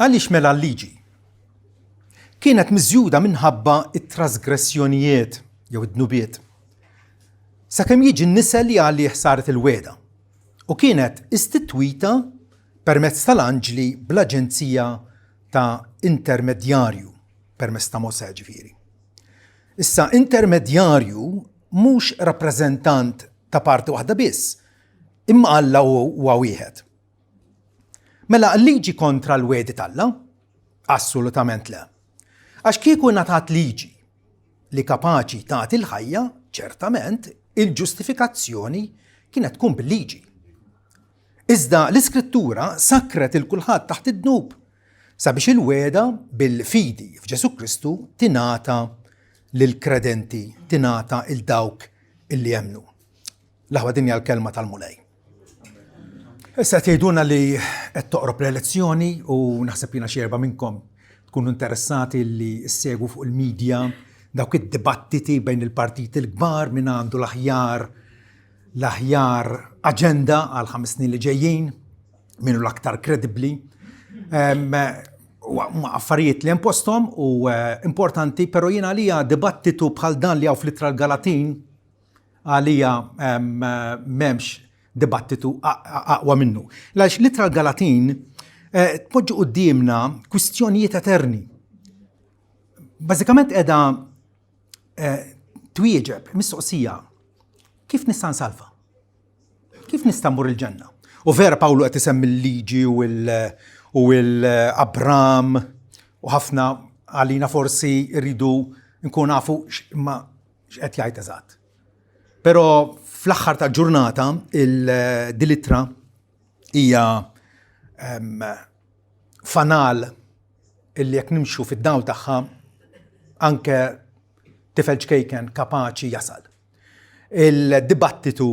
Għaliex mela l-liġi kienet miżjuda minħabba it-trasgressjonijiet jew id-dnubiet. Sakemm jiġi n-nisel li għalih saret il-weda u kienet istitwita permezz tal-anġli bl-aġenzija ta' intermedjarju permezz ta' Mosè ġifieri. Issa intermedjarju mhux rappreżentant ta' parti waħda biss, imma Alla huwa wieħed. Mela l-liġi kontra l-wedi Alla? Assolutament le. Għax kieku ngħatat liġi li kapaċi tagħti l-ħajja, ċertament il-ġustifikazzjoni kienet tkun bil-liġi. Iżda l-Iskrittura sakret il-kulħadd taħt id-dnub sabiex il-weda bil-fidi f'Ġesu Kristu tingħata lill-kredenti, tingħata il-dawk illi jemmnu. L-aħwa dinja l-kelma tal-mulej. Issa tgħiduna li qed toqrob l-elezzjoni u naħseb jiena xi erba' minnkom tkunu interessati li ssegwu fuq il-medja dawk id-dibattiti bejn il-partiti l-kbar min għandu l-aħjar aġenda għal 5 snin li ġejjin, minnu l-aktar kredibbli. Affarijiet li impostom u importanti, però jiena għalija dibattitu bħal dan li għaw fl-Ittra l-Galatin għalija m'hemmx dibattitu aqwa minnu. Għax l-Ittra l-Galatin tpoġġu qudiemna kwistjonijiet eterni. Bażikament qiegħda twieġeb mistoqsija kif nista' nsalva? Kif nista' mmur il-ġenna? U vera Pawlu qed isemmi l-liġi u l-Abram u ħafna għalina forsi rridu nkun nafu x'qed jgħid eżatt. Però fl-aħħar tal-ġurnata il-Ittra hija fanal illi jekk nimxu fid-dawl tagħha anke tifel ċkejken kapaċi jasal. Il-dibattitu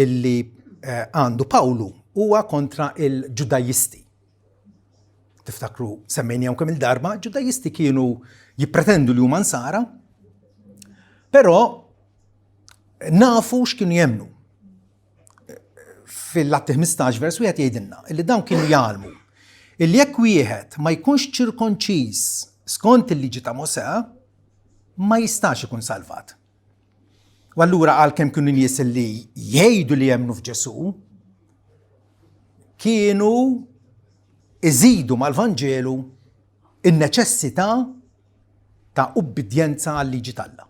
illi għandu Pawlu huwa kontra il-Ġudajisti. Tiftakru semmejnihom kemm il-darba, Ġudajisti kienu jippretendu li huma nsara, però nafu x'kienu jemmnu. Fil-Atti 15 vers wieħed jgħidilna illi dawn kienu jgħalmu illi jekk wieħed ma jkunx ċirkonċiż skont il-liġi ta' Mosè ma jistax ikun salvat. U allura għalkemm kienu nies li jgħidu li jemmnu f'Ġesu kienu iżidu mal-Vanġelu in-neċessità ta' ubbidjenza għal-liġi tal-Alla.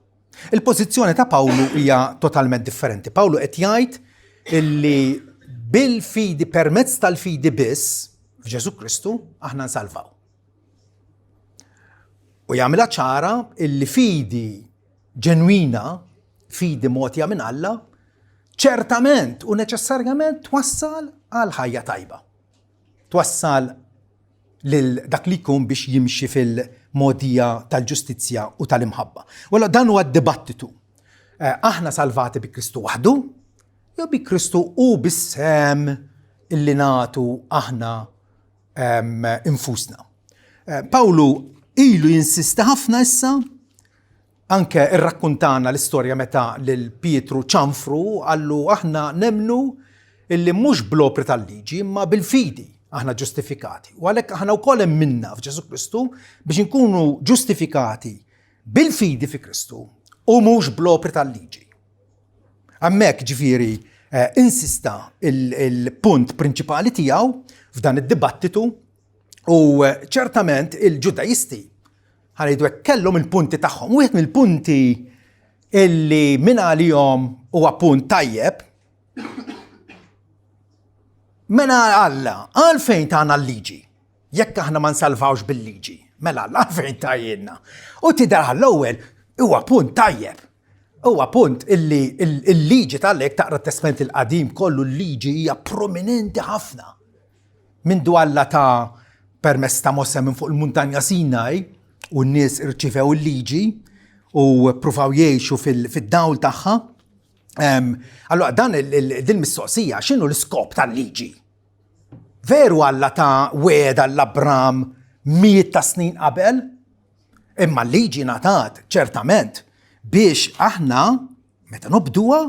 Il-pożizzjoni ta' Pawlu hija totalment differenti. Pawlu qed jgħid illi bil-fidi permezz tal-fidi biss f'Ġesu Kristu aħna nsalvaw. U jagħmilha ċara illi fidi ġenwina, fidi mogħtija minn Alla, ċertament u neċessarjament twassal għal ħajja tajba. Twassal lil dak li jkun biex jimxi fil-modija tal-ġustizzja u tal-imħabba. Walla dan huwa d-dibattitu. Aħna salvati bi Kristu waħdu, jew bi Kristu u bis-sem illi nagħtu aħna infusna. Pawlu ilu jinsista ħafna issa anke irrakkuntana l-istorja meta lil Pietru ċanfru għallu aħna nemnu illi mhux bl-opri tal-liġi imma bil-fidi aħna ġustifikati. U għalhekk aħna wkoll hemm minna f'Ġesu Kristu biex inkunu ġustifikati bil-fidi fi Kristu u mhux bl-opri tal-liġi. Hemmhekk ġifieri insista il-punt prinċipali tiegħu f'dan id-dibattitu u ċertament il-Ġudajisti ħanejdu hekk kellhom il-punti tagħhom. Wieħed mill-punti illi minn għalihom huwa punt tajjeb mela Alla għalfejn tagħna l-liġi jekk aħna ma nsalvawx bil-liġi. Mela Alla għalfejn tajjenna. U tidher l-ewwel huwa punt tajjeb. Huwa punt illi l-liġi tal-lek taqra t-testament il-qadim kollu l-liġi hija prominenti ħafna. Mindu Alla ta' permess ta' Mosè minn fuq il-muntanja Sinaj u n-nies irċivew il-liġi u pruvaw jgħixu fid-dawl tagħha. Allora dan din mistoqsija x'inhu l-iskop tal-liġi? Veru Alla ta' weda l-Abram 100 ta' snin qabel? Imma l-liġi ngħatat ċertament biex aħna, meta nobduha,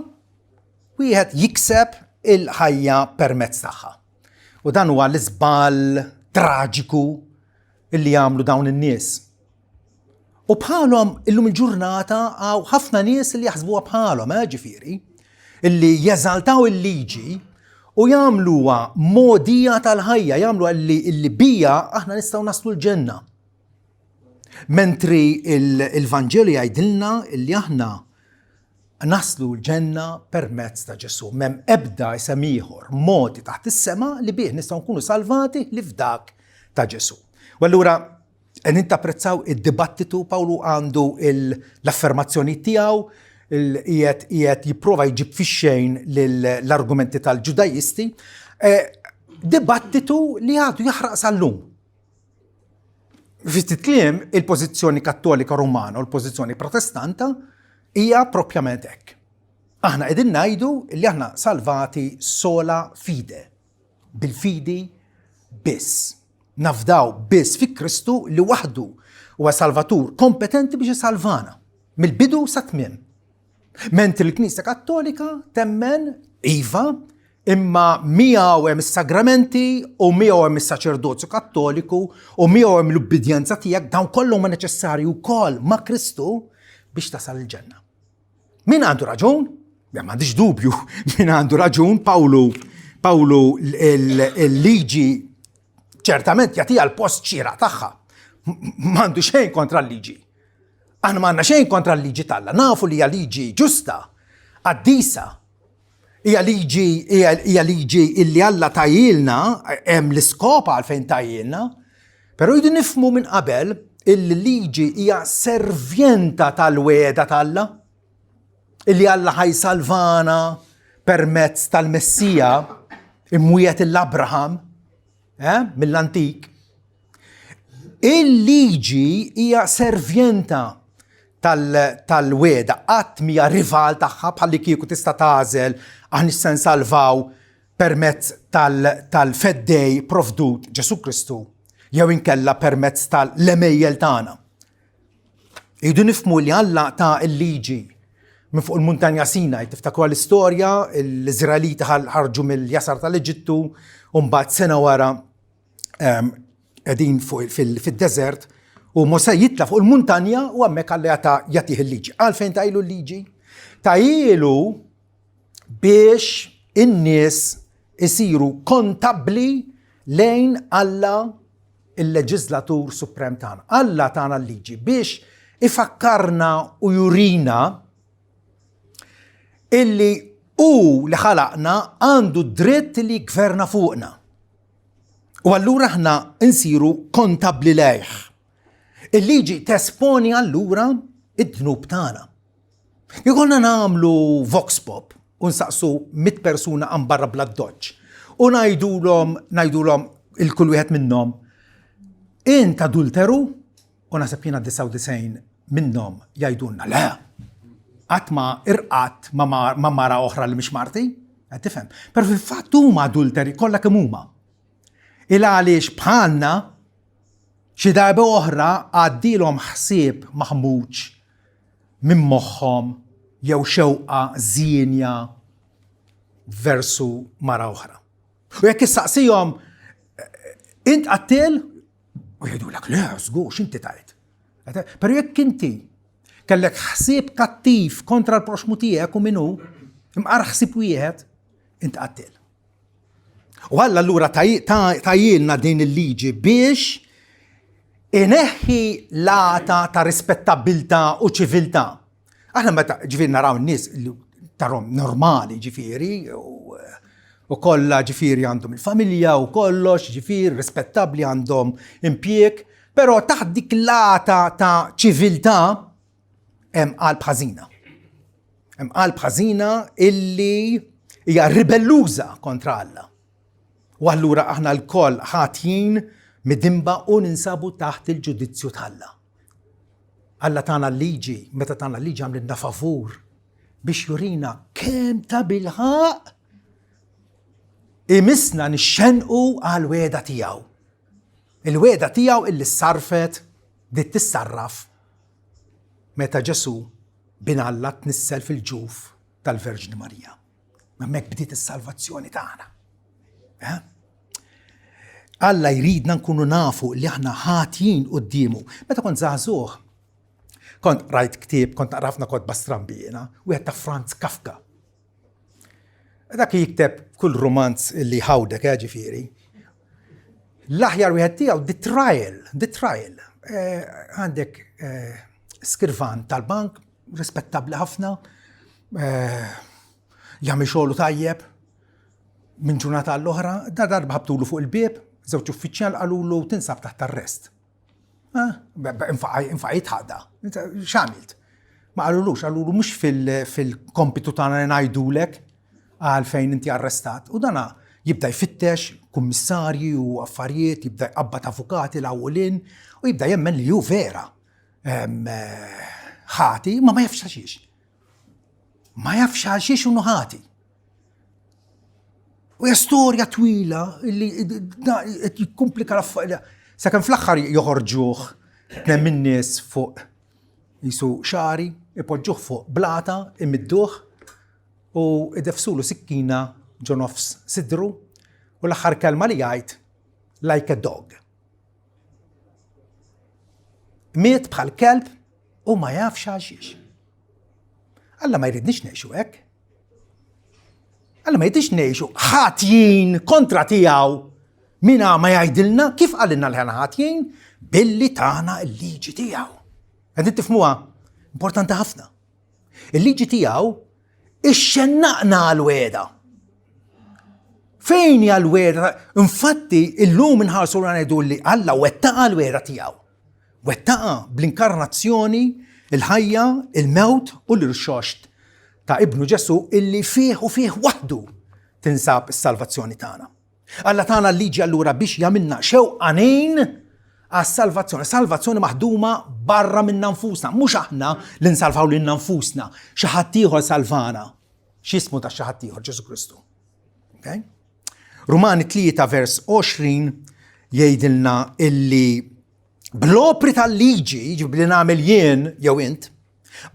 wieħed jikseb il-ħajja permezz tagħha. U dan huwa l-iżball traġiku illi jagħmlu dawn in-nies. U bħalhom illum il-ġurnata għaw ħafna nies li jaħsbuha bħalhom, ġifieri, illi jeżaltaw il-liġi u jagħmluha modija tal-ħajja, jagħmlu illi bija aħna nistgħu naslu l-ġenna. Mentri il-Vanġeli jgħidilna illi aħna naslu l-ġenna permezz ta' Ġesu. M'hemm ebda isem ieħor modi taħt is-sema li bih nistgħu nkunu salvati li f'dak ta' Ġesu. U allura nintapprezzaw id-dibattitu Pawlu għandu l-affermazzjoni tiegħu qiegħed jipprova jġib fix-xejn l-argumenti tal-Ġudajisti, dibattitu li għadu jaħraq sal-lum. Fit-tkliem il-pożizzjoni kattolika Rumana u l-pożizzjoni protestanta hija propjament hekk. Aħna qegħdin ngħidu li aħna salvati sola fide, bil-fidi biss. Nafdaw biss fi Kristu li waħdu huwa salvatur kompetenti biex isalvana mill-bidu sa tmiem. Mentri l-Knisja Kattolika temmen iva imma miegħu hemm is-sagramenti u miegħu hemm is-saċerdozju Kattoliku u miegħu hemm l-ubbidjenza tiegħek dawn kollha huma neċessarji wkoll ma' Kristu biex tasal il-ġenna. Min għandu raġun? M'għandix dubju min għandu raġun. Pawlu il-liġi ċertament jagħtiha l-post xira tagħha. M'għandu xejn kontra l-liġi. Aħna m'għandna xejn kontra l-liġi tagħha. Nafu li hija liġi ġusta, qaddisa. Hija liġi illi Alla tajjilna, hemm l-iskop għalfejn tajjilna, però jridu nifhmu minn qabel il-liġi hija servjenta tal-weda tal-Alla, illi Alla ħajsalvana permezz tal-Messija imwiet l-Abraham, mill-antik. Il-liġi hija servjenta tal-weda, qatt mija rival tagħha bħalli kieku tista' tagħżel aħna se nsalvaw permezz tal-feddej provdut Ġesu Kristu jew inkella permezz tal-lemejjel tagħna. Jridu nifhmu li Alla ta' il-liġi minn fuq il-Muntanja Sinaj, tiftakru l-istorja, l-Iżraeliti ħarġu mill-jasar tal-Eġittu u mbagħad sena wara qegħdin fid-deżert u Mosè jitla fuq il-muntanja u hemmhekk Alla jagħtih il-liġi. Għalfejn tajlu l-liġi? Tajlu biex in-nies isiru kontabbli lejn Alla il-leġislatur suprem tagħna. Alla tagħna l-liġi biex ifakkarna u jurina illi li ħalaqna għandu dritt li gverna fuqna. U allura aħna insiru kontabbli lejh. Il-liġi tesponi allura id-dnub tagħna. Jkollna nagħmlu vox pop u nsaqsu 100 persuna għan barra bla doġġ u ngħidulhom il-kull wieħed minnhom int adulteru u naħseb jiena 99 minnhom jgħidulna le. Għatma irqat ma mara oħra li mhix marti, tifhem. Però fil-fatt huma adulteri kollha kemm huma. Għaliex bħalna xi darba oħra għaddilhom ħsieb maħmuġ minn moħħhom jew xewqa żienja versu mara oħra. U jekk issaqsihom int qattil u jgħidulek le żgur x'inti tgħid. Però jekk inti kellek ħsieb kattiv kontra l-proxmu tiegħek u minnu, imqar ħsieb wieħed, int qattil. U Alla allura tajjilna din il-liġi biex ineħħi lata ta' rispettabilta u ċiviltà. Aħna meta ġifieri naraw n-nies li tarhom normali ġifieri u kollha ġifieri għandhom il-familja u kollox ġifieri rispettabbli għandhom impjieg, però taħt dik lata ta' ċiviltà hemm qalb ħażina. Hemm qalb ħażina illi hija ribelluża kontra Alla. U allura aħna l-koll ħatjin midimba u ninsabu taħt il-ġudizzju tal-Alla. Alla tagħna l-liġi, meta tagħna l-liġi għamlilna favur biex jurina kemm ta' bilħaq imisna nixxenqu għal weda tiegħu. Il-weda tiegħu illi sarfet dit tissarraf meta Ġesu binalla tnissel fil-ġuf tal-Verġni Marija. Hemmhekk bdiet is-salvazzjoni tagħna. Alla jridna nkunu nafu li aħna ħatjin quddiemu. Meta kont żagħżugħ, kont rajt ktieb, kont naqrafna kont bastrambi jiena, wieħed ta' Franz Kafka. Dak jikteb kull romanz li ħawdek, ġifieri. L-aħjar wieħed tiegħu The Trial. Għandek skirvan tal-bank, rispettabbli ħafna, jagħmel xogħlu tajjeb minn ġurnata għall-oħra, darba ħabtulu fuq il-bieb, żewġ uffiċjal qalulu tinsab taħt arrest. Infaqajt ħadda. X'għamilt? Ma qalulux mhux fil-kompitu tagħna ngħidulek għalfejn inti arrestat. U dana jibda jfittex kummissarji u affarijiet, jibda jqabbad avukati l-awwelin u jibda jemmen li hu vera ħati, ma jafx għaxiex. Ma jafx għaxiex unu ħati. U hija storja twila li jikkomplika l-affarijiet. Sakemm fl-aħħar joħorġuh tnejn min-nies fuq jisu xari, ipoġġuh fuq blata, imidduh u idefsulu sikkina ġo nofs sidru u l-aħħar kelma li jgħid like a dog. Miet bħal kelb u ma jafx għaxiex. Alla ma jridniex ngħixu hekk. Alla ma jridniex ngħixu ħatjin kontra tiegħu mina ma jgħidilna kif qalilna l-ħana ħatjin billi tagħna l-liġi tiegħu. Qegħdin tifhmuha? Importanti ħafna. Il-liġi tiegħu ixxennaqna għal-weda. Fejn hija l-weda? Infatti illum inħarsu ngħidu li Alla wettaqa l-weda tiegħu. Wettaqa bl-inkarnazzjoni, il-ħajja, il-mewt u l-irxoxt ta' ibnu Ġesu illi fih u fih waħdu tinsab is-salvazzjoni tagħna. Alla tagħna l-liġi allura biex jagħmilna xewqanin għas-salvazzjoni. Salvazzjoni maħduma barra minna nfusna, mhux aħna li nsalvaw lil nfusna, xi ħadd ieħor salvana. X'ismu ta' xi ħadd ieħor Ġesu Kristu. Okay? Rumani 3 vers 20 jgħidilna illi bl-opri tal-liġi, ġibli nagħmel jien jew int,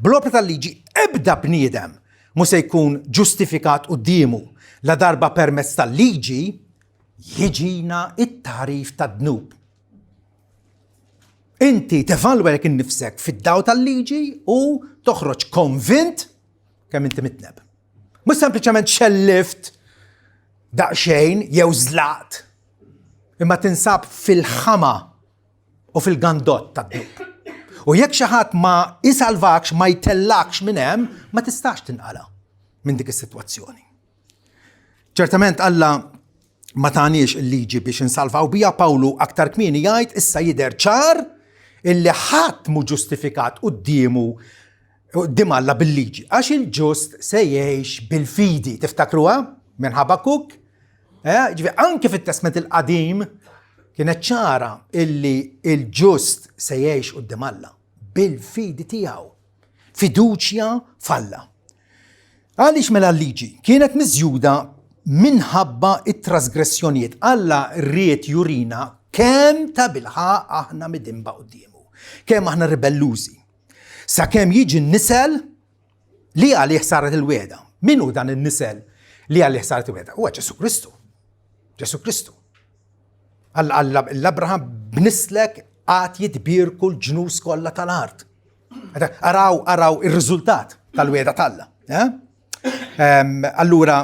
bl-opri tal-liġi ebda bniedem mhux se jkun ġustifikat qudiemu la darba permezz tal-liġi jiġina it-tarif tad-dnub. Inti tevalwa lek innifsek fid-daw tal-liġi u toħroġ konvint kemm inti mitneb. Mhux sempliċement xellift daqsxejn jew żlaqt, imma tinsab fil-ħama u fil-gandott tad-dnub. U jekk xi ħadd ma isalvakx, ma jtellakx minn hemm, ma tistax tinqala minn dik is-sitwazzjoni. Ċertament Alla ma tagħniex il-liġi biex insalvaw biha. Pawlu aktar kmieni jgħid issa jidher ċar illi ħadd mhu ġustifikat quddiem Alla bil-liġi għax il-ġust se jgħix bil-fidi. Tiftakruha minn Ħabakuk? Anke fit-Testament il-qadim kienet ċara illi il-ġust se jgħix quddiem Alla bil-fidi tiegħu. Fiduċja f'Alla. Għaliex mela l-liġi kienet miżjuda minħabba it-trasgressjonijiet. Alla rried jurina kemm ta' bilħaq aħna midimba qudiemu, kemm aħna ribellużi. Sakemm jiġi n-nisel li għalih saret il-weda. Min hu dan in-nisel li għalih saret il-weda? Huwa Ġesu Kristu. Ġesu Kristu. L-Abraham bnislek għad jitbirku l-ġnus kollha tal-art. Araw ir-riżultat tal-weda tal-Alla. Allura,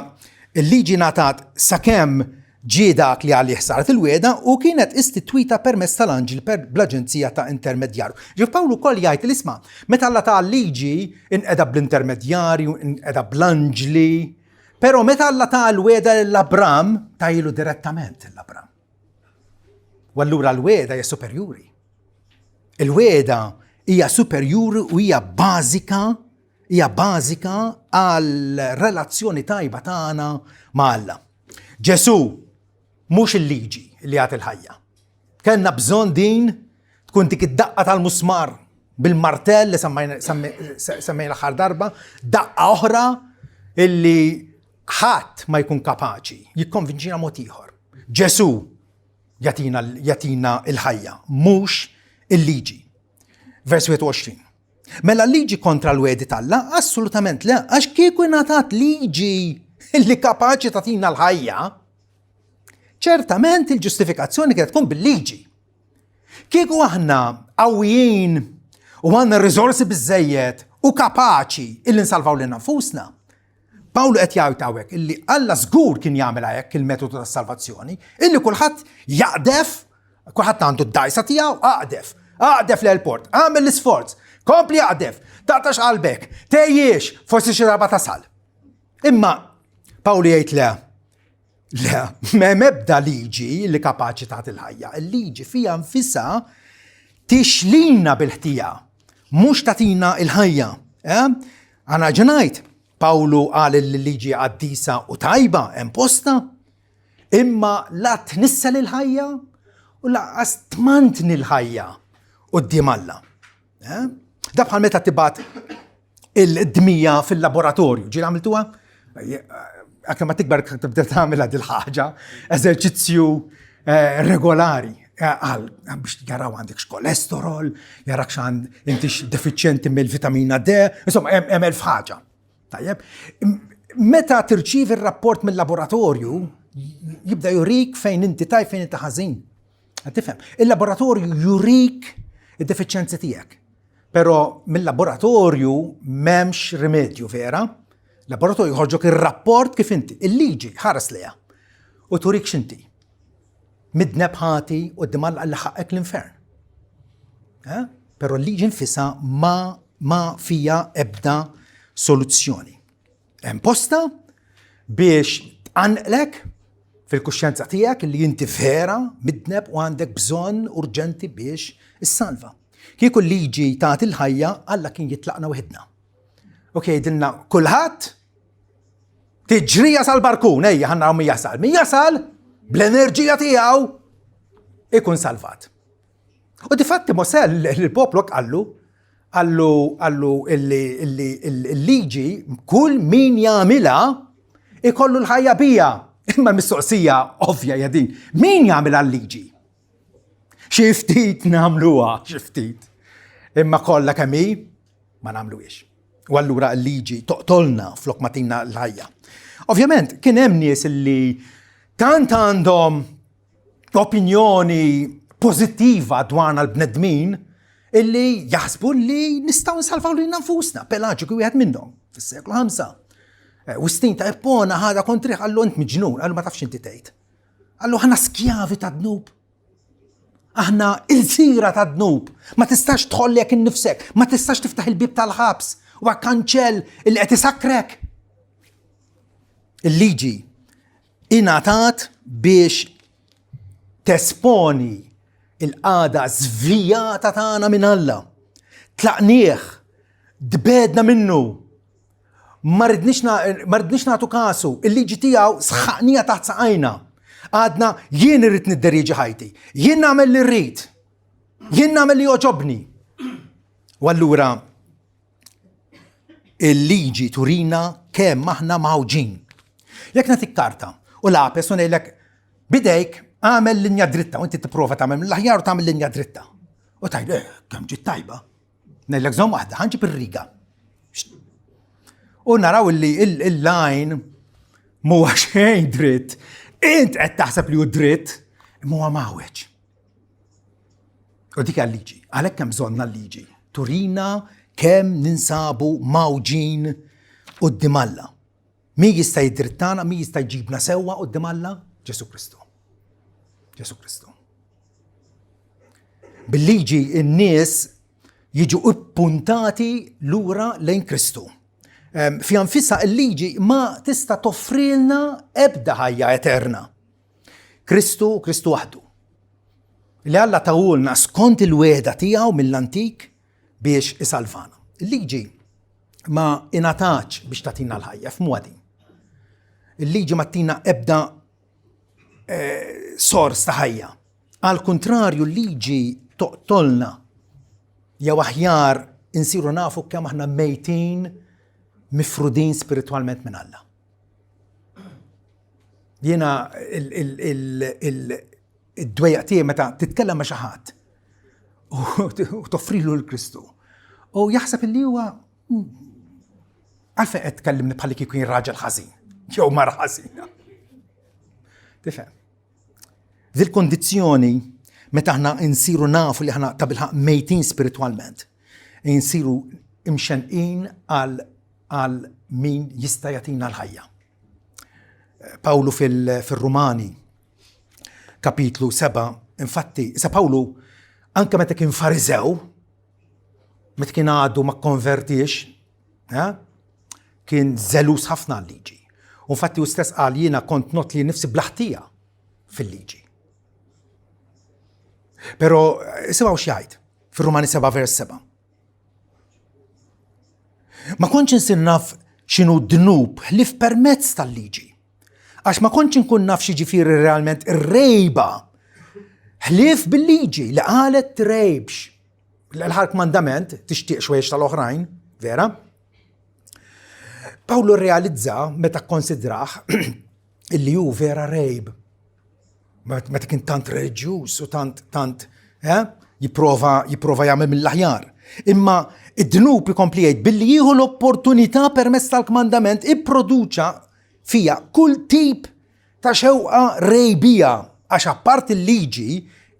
il-liġi ngħatat sakemm ġie dak li għalih saret il-weda u kienet istitwita permezz tal-anġel bl-aġenzija ta' intermedjarju. Ġif Pawlu wkoll jgħid l-isma' meta Alla ta' liġi inqeda bl-intermedjarju, inqeda bl-anġli, però meta Alla ta' l-weda l-Abram tajlu direttament l-Abram. U allura l-weda hija superjuri. Il-weda hija superjuri u hija bażika għal relazzjoni tajba tagħna ma' Alla. Ġesu mhux il-liġi li għat il-ħajja. Kellna bżonn din tkun dik id-daqqa tal-musmar bil-martell li semmejna l-aħħar darba, daqqa oħra illi ħadd ma jkun kapaċi jikkonvinċina mod ieħor. Ġesu jatina il-ħajja, mhux il-liġi. Vers 21. Mela l-liġi kontra l-wedi tal-Alla? Assolutament le, għax kieku ngħatat liġi li kapaċi tatina l-ħajja, ċertament il-ġustifikazzjoni kienet tkun bil-liġi. Kieku aħna qawwijin u għandna riżorsi biżejjed u kapaċi illi nsalvaw lil nfusna. Pawlu qed jgħid hawnhekk illi Alla żgur kien jagħmel hekk il-metodu tas-salvazzjoni, illi kulħadd jaqdef, kulħadd għandu d-dajsa tiegħu, aqdef l-port, għamel l-isforz, kompli jaqdef, taqtax qalbek, tejjiex, forsi xi darba tasal. Imma Pawlu jgħid le, m'ebda liġi li kapaċi tagħti il-ħajja. Il-liġi fija nfisha tixlina bil-ħtija, mhux tagħtina il-ħajja. Għana ġenajt, Pawlu qal il-liġi qaddisa u tajba imposta, imma la tnissel il-ħajja u laqqas tmantni l-ħajja quddiem Alla. Da bħal meta tibgħat il-dmija fil-laboratorju, ġieli għamiltuha? Anke ma tikber tibda tagħmilha dil ħaġa, eżerċizzju regolari. Biex jaraw għandek kolesterol, jarak x'għand intix defiċjenti mill-vitamina D, insomma hemm elf ħaġa. Tajjeb, meta tirċievi r-rapport mill-laboratorju, jibda jurik fejn inti tajb fejn inti ħażin. Tifhem, il-laboratorju jurik id-defiċjenzi tiegħek. Però mill-laboratorju m'hemmx rimedju vera. Laboratorju jħorġok ir-rapport kif inti, il-liġi ħares leha u turik x'inti. Midneb ħati quddiem Alla li ħaqek l-infern. Però l-liġi nfisha ma fija ebda soluzzjoni. Hemm posta biex tqanqlek fil-kuxjenza tiegħek li inti vera midneb u għandek bżonn urġenti biex issalva. Kieku l-liġi tagħti il-ħajja Alla kien jitlaqna waħedna. Okej, dilna kulħadd tiġri jasal barkun, ejja ħannaw min jasal. Min jasal bl-enerġija tiegħu ikun salvat. U difatti Mosè il-poplu għallu il-liġi kull min jagħmilha ikollu l-ħajja bija. Imma l-mistoqsija ovvja jadin. Min jagħmilha l-liġi? Xi ftit nagħmluha, xi ftit. Imma kollha kemm hi ma nagħmluhiex. U allura l-liġi toqtolna flok ma tina l-ħajja. Ovvjament, kien hemm nies li tant għandhom opinjoni pożittiva dwarna l-bnedmin illi jaħsbu li nistgħu nsalvaw lil nfusna. Pelagiku wieħed minnhom fis-seklu 5. Wistin ta' Ippona ħada kontriħ għallu int miġnun, għallu ma tafx inti tgħid. Għallu ħana skjavi ta' dnub. Aħna il-sira ta' dnub. Ma tistax tħollek innifsek, ma tistax tiftaħ il-bib tal-ħabs u kanċell il qed isakrek. Il-liġi ingħatat biex tesponi il-qada żvijata tagħna minn Alla. Tlaqnieh, dbedna minnu. Ma rridniex nagħtu kasu, il-liġi tiegħu sħaqnija taħt saqajna. Għadna jien irrid nidderieġi ħajti, jien nagħmel li rrid, jien nagħmel li joġobni. U allura il-liġi turina kemm aħna mawġin. Jekk nagħtik karta u lapes u ngħidlek bidejk għamel linja dritta u inti tipprova tagħmel mill-aħjar u tagħmel linja dritta. U tgħid kemm ġiet tajba. Ngħidlek żomm waħda, ħanġib ir-riga. U naraw li il-line mhuwa xejn dritt. Int qed taħseb li hu dritt, imma huwa mawweġ. U dik għal-liġi, għalhekk hemm bżonna l-liġi. Turina kemm ninsabu mawġin quddiem Alla. Min jista' jiddrittana, min jista' jġibna sewwa quddiem Alla? Ġesu Kristu. Ġesu Kristu. Bil-liġi n-nies jiġu ippuntati lura lejn Kristu. Fi anfissa il-liġi ma tista' toffrilna ebda ħajja eterna. Kristu waħdu. Li Alla tawulna skont il-weda tiegħu mill-antik biex isalvana. Il-liġi ma ingħatax biex tagħtina l-ħajja f'modi. Il-liġi ma tina ebda sors ta' ħajja. Al kontrarju l-liġi toqtolna jew aħjar insiru nafu kemm aħna mejtin mifrudin spiritualment minn Alla. Jiena id-dwejja tiegħi meta titkellem ma' xi ħadd u toffrilu l-Kristu. U jaħseb illi huwa għalfejn qed tkellimni bħalli kieku jien raġel ħażin jew mara ħażina. Tifhem. ذي الكونديزيوني متى احنا نصيروا نافوا اللي احنا قبلها ميتين سبيريتوالمنت، نصيروا مشنقين على مين يستا يعطينا الحياة. باولو في الروماني كابيتلو 7 انفتي إذا باولو أنك متى كان فارزاو متى كان عادو ما كونفرتيش كان زلوس حفنا الليجي وفتي واستاس علينا كنت نوت لي نفسي بلحتية في الليجي. pero اسمعوا شاهد في الروماني 7 فيرس 7 ما كنتش نصير ناف شنو الذنوب حلف برمتس tal-liġi għax ma kontx nkun naf xi ġifieri realment ir-rejba ħlief bil-liġi li qalet trejbx l-ħark mandament tixtieq xwejx tal-oħrajn, vera? Pawlu rrealizza meta kkonsidrah illi hu vera rejb. Meta kien tant reliġjuż u tant jipprova jagħmel mill-aħjar. Imma id-dnub ikompli jgħid billi jieħu l-opportunità permezz tal-kmandament ipproduċa fija kull tip ta' xewqa rejbija għax apart il-liġi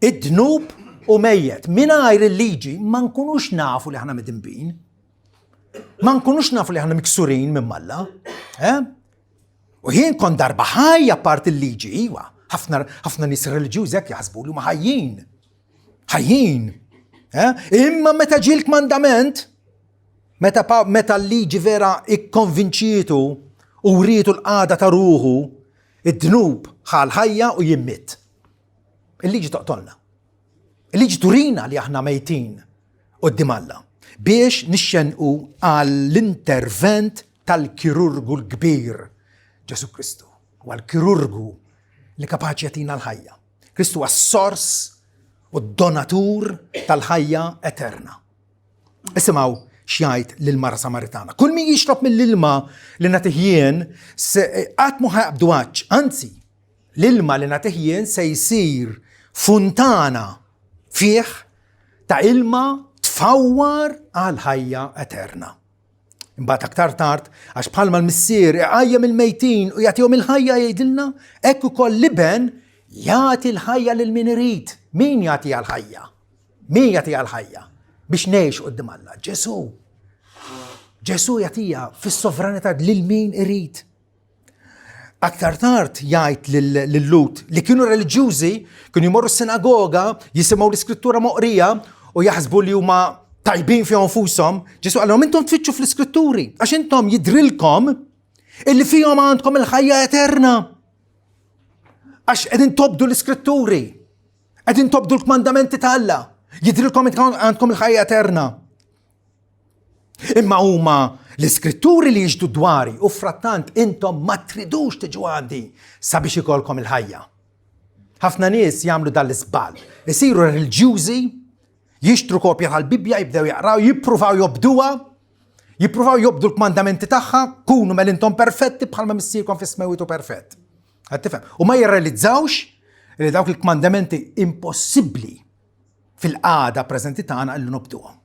id-dnub u mejjet. Mingħajr il-liġi ma nkunux nafu li aħna midinbin. Ma nkunux nafu li aħna miksurin minn Malla. U jien kon darba ħajja apart il-liġi, iwa. ħafna nies reliġjużi hekk jaħsbu li huma ħajjin. Imma meta ġie l-kmandament, meta l-liġi vera ikkonvinċitu u rritu l-qada ta' ruħu, id-dnub ħal ħajja u jimmit. Il-liġi toqtolna. Il-liġi turina li aħna mejtin qudiem Alla biex nixxenqu għall-intervent tal-kirurgu l-kbir Ġesu Kristu, u għall-kirurgu li kapaċi jagħtina l-ħajja. Kristu għas-sors u d-donatur tal-ħajja eterna. Isimgħu xjajt l-mara Samaritana. Kull min jixrob mill-ilma li nagħtih jien qatt mu ħajqbdu għaġġ, anzi l-ilma li nagħtih jien se jsir funtana fih ta' ilma tfawwar għal ħajja eterna. Imbagħad aktar tard għax bħalma l-missier iqajjem il-mejtin u jagħtihom il-ħajja jgħidilna hekk ukoll l-iben jagħti l-ħajja lil min irid. Min jagħti għall-ħajja? Min jagħti għall-ħajja? Biex ngħix quddiem Alla. Ġesu jagħtiha fis-sovranità lil min irid. Aktar tard jgħid lil-Lut li kienu reliġjużi, kienu jmorru s-sinagoga, jisimgħu l-iskrittura moqrija u jaħsbu li huma tajbin fihom infushom. Ġesu qal intom tfittxu fl-iskritturi għax intom jidrilkom illi fihom għandkom il-ħajja eterna. Għax qegħdin tobdu l-iskritturi, qegħdin tobdu l-kmandamenti ta' Alla, jidrilkom għandkom il-ħajja eterna. Imma huma l-iskritturi li jiġdu dwari u frattant intom ma tridux tiġu għandi sabiex ikolkom il-ħajja. Ħafna nies jagħmlu dan l-isbal. Isiru reliġjużi, jixtru kopja tal-Bibja, jibdew jaqraw, jippruvaw jobduha, jippruvaw jobdu l-kmandamenti tagħha, kunu mel intom perfetti bħalma missierkom fis-smewitu perfett. Tifhem? U ma jirrealizzawx li dawk il-kmandamenti impossibbli fil-qagħda preżenti tagħna illi nobduhom.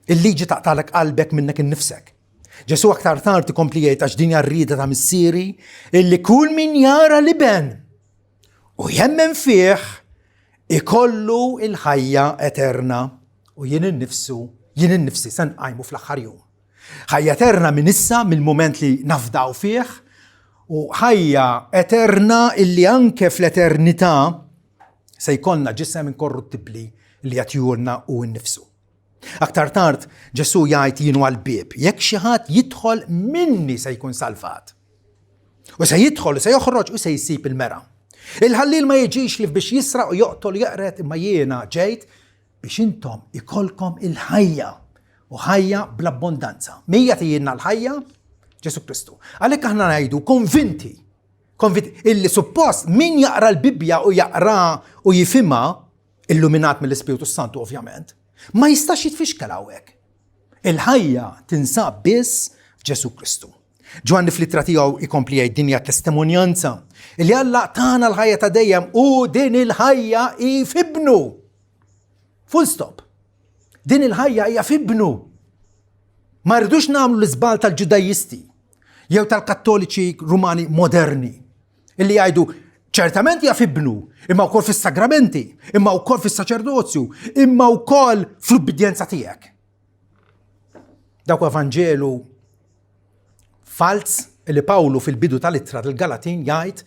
Il-liġi taqtalek qalbek minnek innifsek. Ġesu aktar tard ikompli jgħid għax din hija rrieda ta' missieri illi kull min jara l-iben u jemmen fih ikollu il-ħajja eterna u jien innifsi se nqajmu fl-aħħar jum. Ħajja eterna minn issa mill-mument li nafdaw fih u ħajja eterna illi anke fl-eternità se jkollna ġisem inkorruttibbli li jagħtihulna u nnifsu. Aktar tard Ġesu jgħid jienu għall-bieb, jekk xi ħadd jidħol minni se jkun salvat. U se jidħol u se joħroġ u se jsib il-mera. Il-ħallil ma jiġix li biex jisraq u joqtol jaqret imma jiena ġejt biex intom ikolkom il-ħajja u ħajja bl-abbondanza. Min jagħtina l-ħajja? Ġesu Kristu. Għalhekk aħna ngħidu konvinti illi suppost min jaqra l-Bibja u jaqra u jifhimha illuminat mill-Ispiritu Santu ovvjament, ma jistax jitfixkel hawnhekk. Il-ħajja tinsab biss f'Ġesu Kristu. Ġwanni fl-ittra tiegħu ikompli jgħid dinja testimonjanza li Alla tagħna l-ħajja ta' dejjem u din il-ħajja hi f'ibnu. Full stop. Din il-ħajja hija f'ibnu. Ma rridux nagħmlu l-iżbal tal-Ġudajjisti jew tal-Kattoliċi Rumani moderni illi jgħidu ċertament jaf ibnu, imma wkoll fis-sagramenti, imma wkoll fis-saċerdozju, imma wkoll fl-ubbidjenza tiegħek. Dawk evanġelu fals li Pawlu fil-bidu tal-ittra tal-Galatin jgħid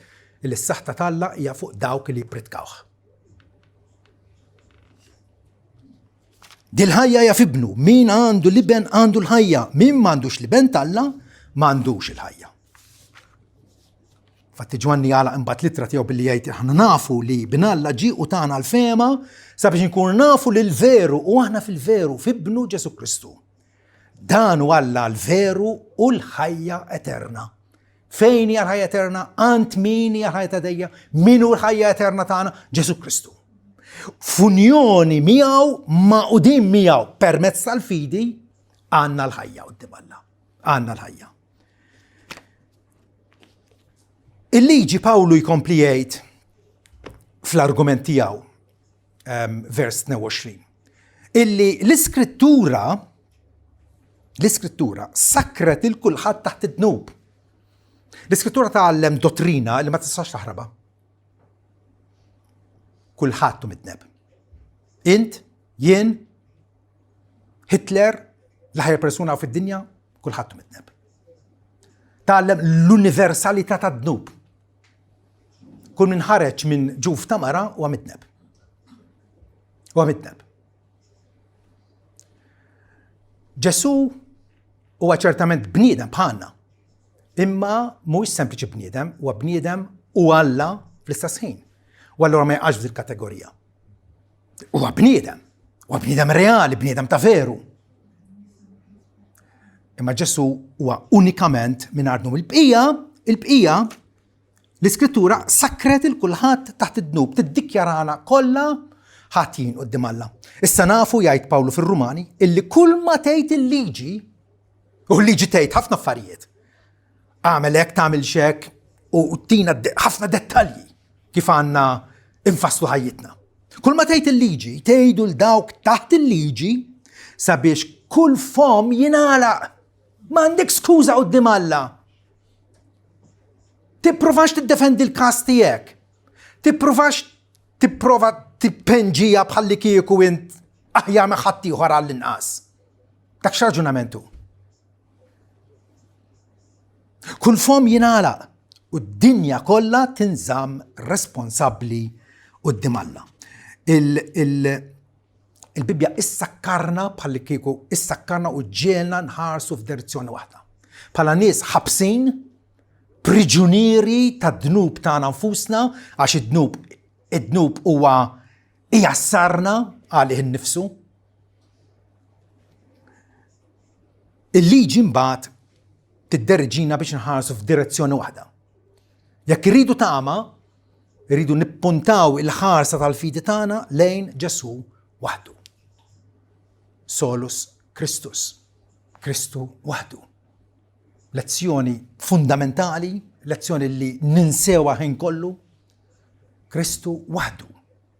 li s-saħta talla hija fuq dawk li jippritkawh. Dil-ħajja jaf ibnu, min għandu liben għandu l-ħajja, min m'għandux liben talla m'għandux il-ħajja. Fatti Ġwanni għala imbagħad l-ittra tiegħu billi jgħid aħna nafu li binalla ġie u tagħna l-fema sabiex inkunu nafu li l-veru u aħna fil-veru f'ibnu Ġesu Kristu. Dan u Alla l-veru u l-ħajja eterna. Fejn hija l-ħajja eterna? Ant min hija l-ħajja tagħna? Min hu l-ħajja eterna tagħna? Ġesu Kristu. F'unjoni miegħu ma' qudiem miegħu permezz tal-fidi għandna l-ħajja quddiem Alla. Għandna l-ħajja. Il-liġi Pawlu jkompli jgħid fl-argument tiegħu vers 22 illi l-iskrittura sakret il-kulħadd taħt id-dnub. L-iskrittura tgħallem dottrina li ma tistax taħrabha. Kulħadd hu midneb. Int, jien, Hitler, l-aħjar persuna fid-dinja, kulħadd hu midneb. Tgħallem l-universalità tad-dnub. Kull min ħareġ minn ġuf ta' mara huwa midneb. Huwa midneb. Ġesu huwa ċertament bniedem bħalna, imma mhuwiex sempliċi bniedem, huwa bniedem u Alla fl-istess ħin. U allura ma jaqax fil-kategorija. Huwa bniedem reali, bniedem ta' veru. Imma Ġesu huwa unikament mingħajr dnub. Il-bqija l-iskrittura sakret il-kulħadd taħt id-dnub, tiddikjarana kollha ħatin quddiem Alla. Issa nafu jgħid Pawlu fir-Rumani illi kull ma tgħid il-liġi u l-liġi tgħid ħafna affarijiet. Għamel hekk tagħmel x'hekk u tina ħafna dettalji kif għandna infasslu ħajjitna. Kull ma tgħid il-liġi tgħidu l dawk taħt il-liġi sabiex kull fom jingħalaq. M'għandek skuża quddiem Alla. Tippruvax tiddefendi l-każ tiegħek. Tipprova tippenġija bħalli kieku int aħjar ma' ħadd ieħor għall-inqas. Dak x'raġunamentu. Kull fom jingħalaq u d-dinja kollha tinżamm responsabbli quddiem Alla. Il-Bibja issakkarna bħalli kieku issakkarna u ġielna nħarsu f'direzzjoni waħda. Bħala nies ħabsin, priġunieri tad-dnub tagħna nfusna għax id-dnub huwa ijassarna għalih innifsu. Il-liġi mbagħad tidderġina biex nħarsu f'direzzjoni waħda. Jekk irridu tama, irridu nippuntaw il-ħarsa tal-fidi tagħna lejn Ġesu waħdu. Solus Christus. Kristu waħdu. Lezzjoni fundamentali, lezzjoni li ninsewa ħin kollu. Kristu waħdu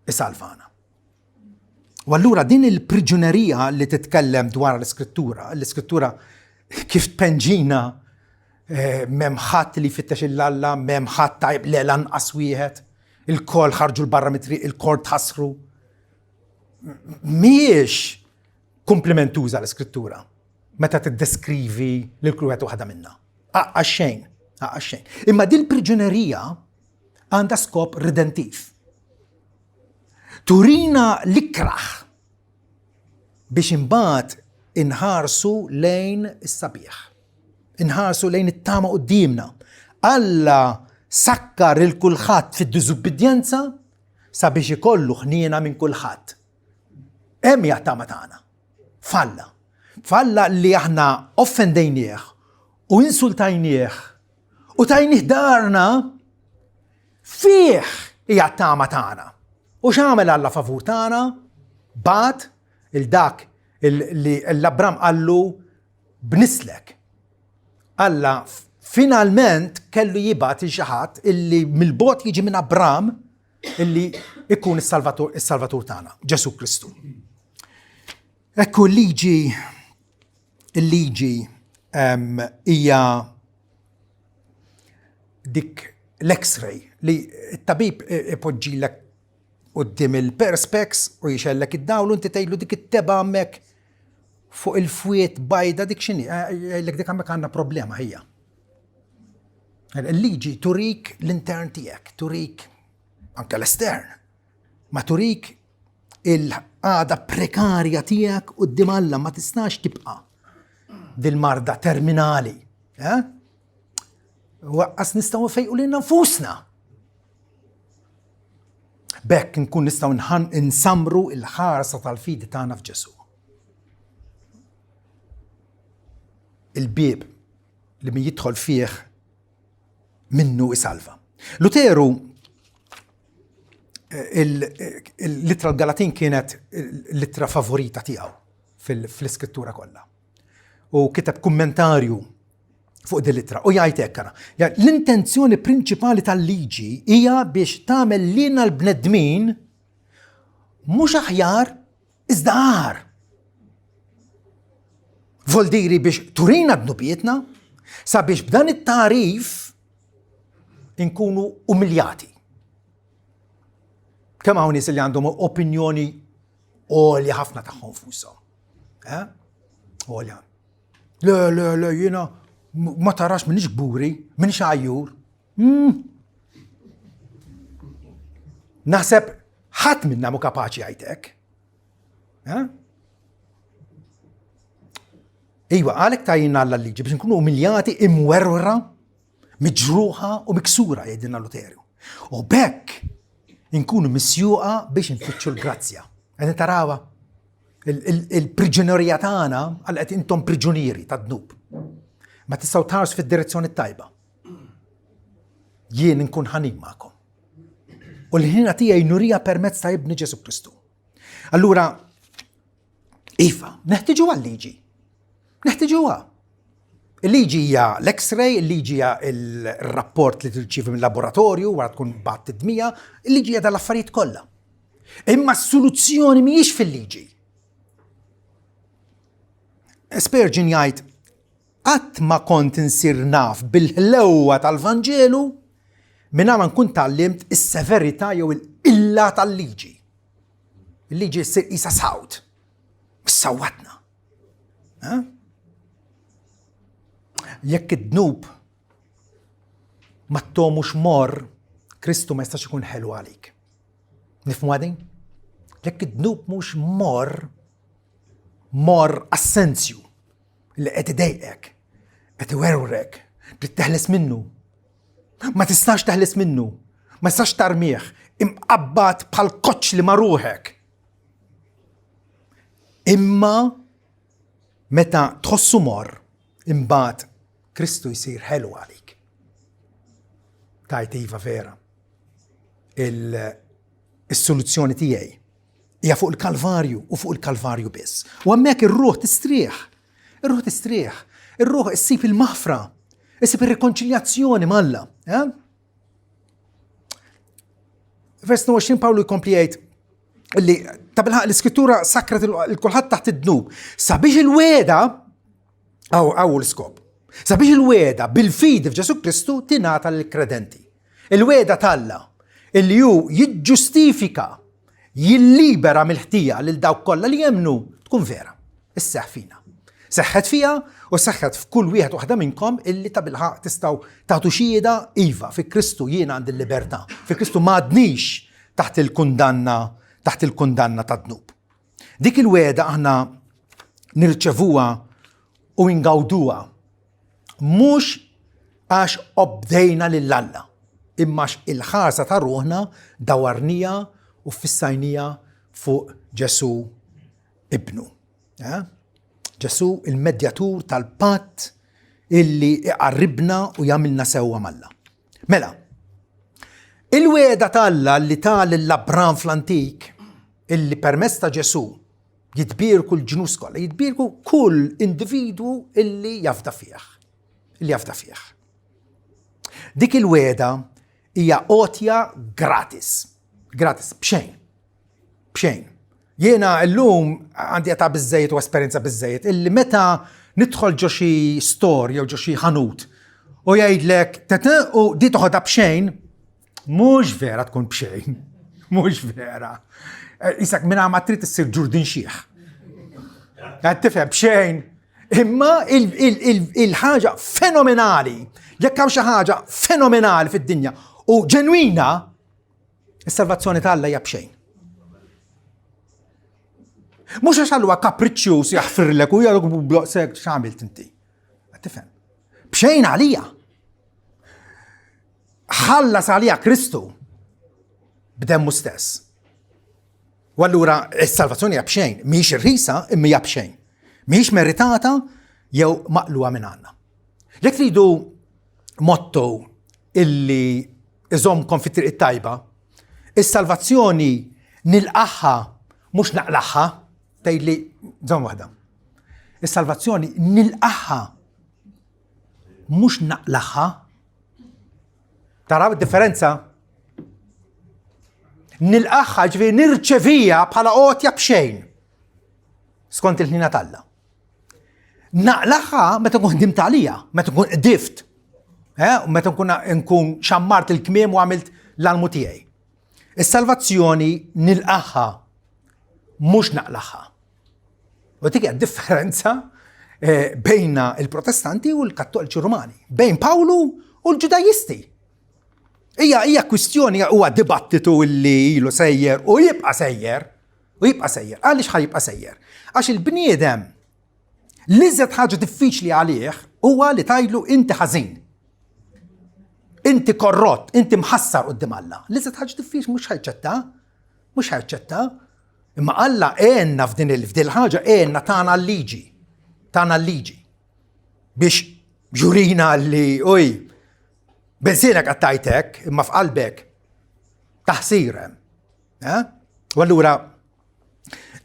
isalvana. U allura din il-priġunerija li titkellem dwar l-iskrittura kif tpenġina m'hemm ħadd li jfittex il-Alla, m'hemm ħadd tajb le lanqas wieħed, il-kol ħarġu l-barra mit-triq, il-kol tħassru. Mhijiex komplimentuża l-iskrittura meta tiddeskrivi lil kull wieħed waħda minnha. Xejn. Imma din il-priġunerija għandha skop redentiv. Turina l-ikraħ biex imbagħad inħarsu lejn is-sabiħ. Inħarsu lejn it-tama qudiemna. Alla sakkar il-kulħadd fid-diżubbidjenza sabiex ikollu ħniena minn kulħadd. Hemm hija t-tama tagħna. Falla li aħna offendejnieh u insultajnieh u tajnieh darna fih hija t-tama tagħna. U x'għamel Alla favur tagħna? Bat il-dak li l-Abram qallu bnislek. Alla finalment kellu jibgħat il xi ħadd illi mill-bogħod jiġi minn Abram illi ikun is-Salvatur tagħna, Ġesu Kristu. Ekku il-liġi hija dik l-X-ray li t-tabib ipoġġilek qudiem il-perspex u jixellek id-dawl u inti tgħidlu dik it-teba hemmhekk fuq il-fwiet bajda dik x'inhi, jgħidlek dik hemmhekk għandna problema hija. Il-liġi turik l-intern tiegħek, turik anke l-estern, ma turik il-għada prekarja tiegħek quddiem Alla ma tistax tibqa' dil-marda terminali. Waqqas nistgħu nfejqu lil nfusna. Bekk nkun nistgħu nsamru il-ħarsa tal-fidi tagħna f'Ġesu. Il-bieb li min jidħol fih minnu isalva. Luteru il-littra l-Galatin kienet l-littra favorita tiegħu fl-iskrittura kollha. U kiteb kummentarju fuq din littra u jgħid hekk ara. L-intenzjoni prinċipali tal-liġi hija biex tagħmel lilna l-bnedmin mhux aħjar iżda għar. Voldiri biex turina dnubietna sabiex b'dan it-tarif inkunu umiljati. Kemm hawn nies li għandhom opinjoni għolja ħafna tagħhom fushom. Għolja. Le, jiena ma tarax minix gburi, minix għajjur. Naħseb ħadd minna mu kapaċi għajtek. Iwa, għalek tajjina l-liġi biex nkunu umiljati, imwerra, miġruħa u miksura jgħidina Luterju. U bekk nkunu misjuqa biex nfittxu l-grazzja. Għedin tarawa, il-priġunerija tagħna għal-qed intom priġunieri ta' dnub. Ma tistgħu tħarsu fid-direzzjoni tajba. Jien nkun ħanin magħkom. U l-ħina tiegħi nurija permezz ta' Ibni Ġesu Kristu. Allura, iva, neħtieġu għal-liġi. Neħtieġuha. Il-liġi hija l-X-ray, il-liġi hija il-rapport li tirċievi mill-laboratorju wara tkun bagħad tidmija, il-liġi hija dal-affarijiet kollha. Imma s-soluzzjoni mhijiex fil-liġi. Spurgeon jgħid, qatt ma kont insir naf bil-ħlewwa tal-Vanġelu mingħajr ma nkun tallimt is-severità jew il-qilla tal-liġi. Il-liġi ssir qisha sawt. Sawwatna. Jekk id-dnub ma t-tomux mor, Kristu ma jistax ikun ħelu għalik. Nifhmu għadin? Jekk id-dnub mhux mor assenzju li qed idejqek, qed iwerwrek, trid teħles minnu. Ma tistax teħles minnu, ma tistax tarmih, imqabbad bħal koċċ li maruħek. Imma meta tħossu mor, imbagħad Kristu jsir ħelu għalik. Tajt iva vera. Il-soluzzjoni tiegħi hija fuq il-Kalvarju u fuq il-Kalvarju biss. U hemmhekk ir-ruħ tistrieħ. Ir-ruħ tistrieħ. Ir-ruħ issib il-maħfra, issib ir-rikonċiljazzjoni malla. Vers 20 Pawlu jkompli jgħid illi ta' bilħaq l-iskrittura sakret il-kulħadd taħt id-dnub. Sabiex il-weda aw l-iskop. Sabiex il-weda bil-fidi f'Ġesu Kristu tingħata lill-kredenti. Il-weda talla illi hu jiġġustifika, jillibera mill-ħtija lil dawk kollha li jemnu tkun vera. Isseħħ fina. Seħħet fija u seħħet f'kull wieħed waħda minnkom illi ta' bilħaq tistgħu tagħtu xhieda iva fi Kristu jiena għandi l-libertà. Fi Kristu m'għadniex taħt il-kundanna tad-dnub. Dik il-weda aħna nirċevuha u ngawduha mhux għax obdejna lill-Alla, imma il-ħarsa ta' ruħna dawarnija u fissajnija fuq Ġesu ibnu. Ġesu il-medjatur tal-patt illi iqarribna u jagħmilna sewwa malla. Mela, il-weda tal-Alla li tal l-Abram fl-antik illi permezz ta' Ġesu jitbierku l-ġnus kollha, jitbierku kull individwu illi jafda fih. Dik il-weda hija għotja gratis. Gratis, bxejn. Jiena llum għandi ta' biżejjed u esperjenza biżejjed illi meta nidħol ġo xi store jew ġo xi ħanut u jgħidlek u di toħodha bxejn مش فيرا تكون بشين، مش فيرا. إساك من عم تريد تصير جوردن شيخ، يعني تفهم بشين. إما الحاجة فينومينالي، يكاوش حاجة فينومينال في الدنيا وجنوينة، السلفاتسيوني تاعلا يا بشين. مش عشان هو كابريتشيوس يحفر لك ويقول بلوسك شو عملت انت، تفهم بشين عليها، خلص عليها كريستو بدم مستاس. والورا السلفاتسيوني يبشين، مش الريسة اما يبشين، مش مريتاتا يو مقلوة من عنا. لك تريدوا موتو اللي ازومكم في الطريق الطيبة، السلفاتسيوني نلقاها مش نقلعها. تايلي زوم واحدة، السلفاتسيوني نلقاها مش نقلعها. ترى الديفرنسا نلقاها جفي نرتشفيها بحالا اوت يبشين سكونت الهنا تالا. نقلعها ما تكون هدمت عليها، ما تكون قدفت، ما تكون نكون شمرت الكميم وعملت للمتيعي. السلفاتسيوني نلقاها مش نقلعها. وتيجي الديفرنسا بين البروتستانتي والكاثوليكي الروماني، بين باولو والجودايستي. هي كويستيوني، هو ديباتته اللي له سير ويبقى سير ويبقى سير. قالش حيبقى سير عشان البني ادم لزت حاجه تفيش لي عليه، هو اللي تايله انت حزين، انت كروت، انت محسر قدام الله. لزت حاجه تفيش مش هيتشتى. اما قال له اينا في دي الحاجه اينا تانا الليجي بيش جورينا اللي اوي بنزينك قطعتك اما في قلبك تحسير. والورا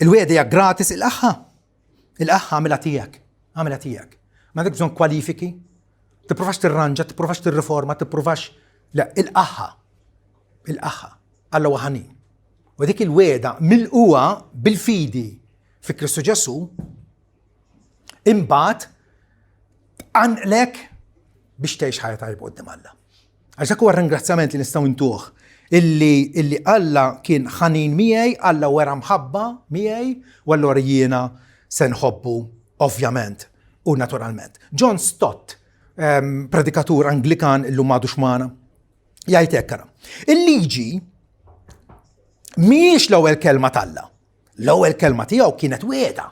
الويدة يا جراتس الأخا عملتيك ما بدك بزون كواليفيكي، تبروفاش الرانجة، تبروفاش الريفورما، تبروفاش لا الأخا الله وهنين. وذيك الويدة ملقوها بالفيدي في كريستو جاسو انبات عن لك باش تعيش حياة طيبة قدام الله. عشان هو الرنجراتسامنت اللي نستوي نتوخ اللي الله كان خنين مياي، الله ورا محبة مياي ولا ورينا سنحبه اوفيامنت وناتورالمنت. جون ستوت بريديكاتور انجليكان اللي ما دشمانه يايتكرم اللي يجي مش لو الكلمة الله، لو الكلمة تياو كانت ويدا،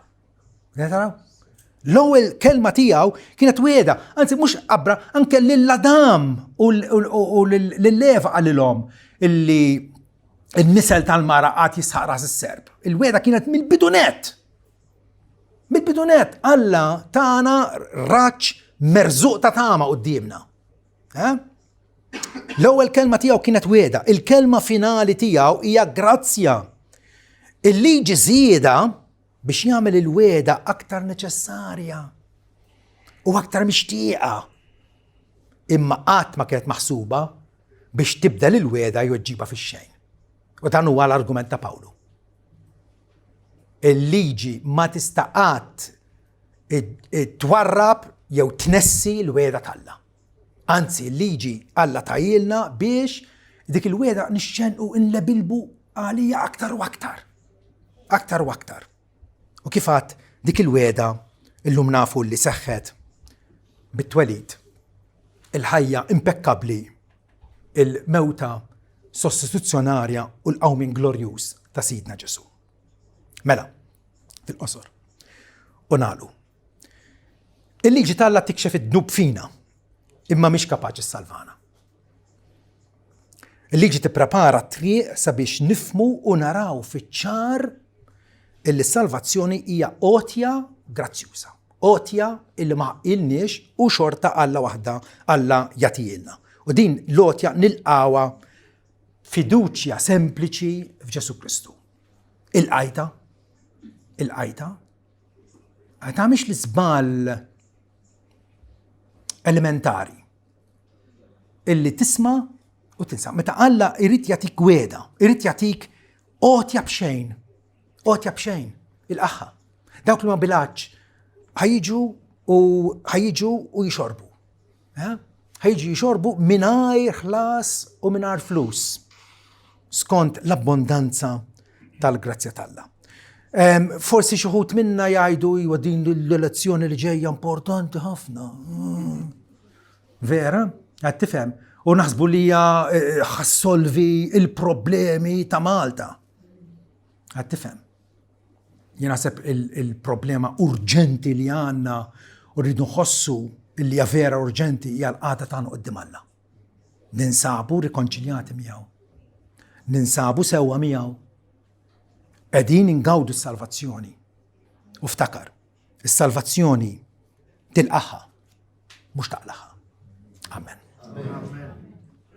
لو الكلمة تياو كانت ويدا. أنت مش أبرا أنك للدام وللليف على لهم اللي المثل تاع المرأة يسحق راس السرب. الويدا كانت من البدونات الله تانا راتش مرزوق تتاما قديمنا. لو الكلمة تياو كانت ويدا، الكلمة فينالي تياو هي جراتسيا اللي يجي زيادة باش يعمل الويدا أكتر نجسارية وأكتر مشتيقة. إما ما كانت محسوبة باش تبدل الويدا يوجيبها في الشين. وتعنوا هو الأرجومنت باولو اللي يجي ما تستقات تورب يو تنسي الويدا تالا. أنسي اللي يجي الله تعيلنا بيش ديك الويدا نشنقو نلبلبو عليا أكتر وأكتر. وكيفات ديك الويدا اللي منافو اللي سخت بالتوليد الحية امبكابلي الموتى سوستيتوشناريا والأومين جلوريوس تسيدنا جسو ملا في الأسر. ونالو اللي جتالا تكشف الذنوب فينا إما مش كاباج السالفانا، اللي جي تبرابارا طريق سبيش نفمو ونراو في الشار اللي السالفاتسيوني هي أوتيا جراتيوسا، أوتيا اللي ما إلنيش وشورتا الله وحده الله يتيلنا. ودين لوتيا نلقاوا فيدوتشيا سمبليتشي في جيسو كريستو. الآيتا مش الزبال المنتاري اللي تسمع وتنسى. متى الله يريد يعطيك ويدا، يريد يعطيك أوتيا بشين الأخا داوك اللي ما بلاتش هيجوا ويشربوا. ħejġi jxorbu mingħajr ħlas u mingħajr flus skont l-abbondanza tal-grazzja tal-Alla. Forsi xi wħud minna jgħidu iwa din l-elezzjoni li ġejja importanti ħafna. Vera? Qed tifhem? U naħsbu li hija ħassolvi il-problemi ta' Malta. Qed tifhem? Jien naħseb il-problema urġenti li għandna u rridu nħossu li hija vera urġenti hija l-qagħda tagħna quddiem Alla. Ninsabu rikonċiljati miegħu. Ninsabu sewwa miegħu. Qegħdin ingawdu s-salvazzjoni. U ftakar, is-salvazzjoni tilqaħħa mhux taqlaħħa. Amen.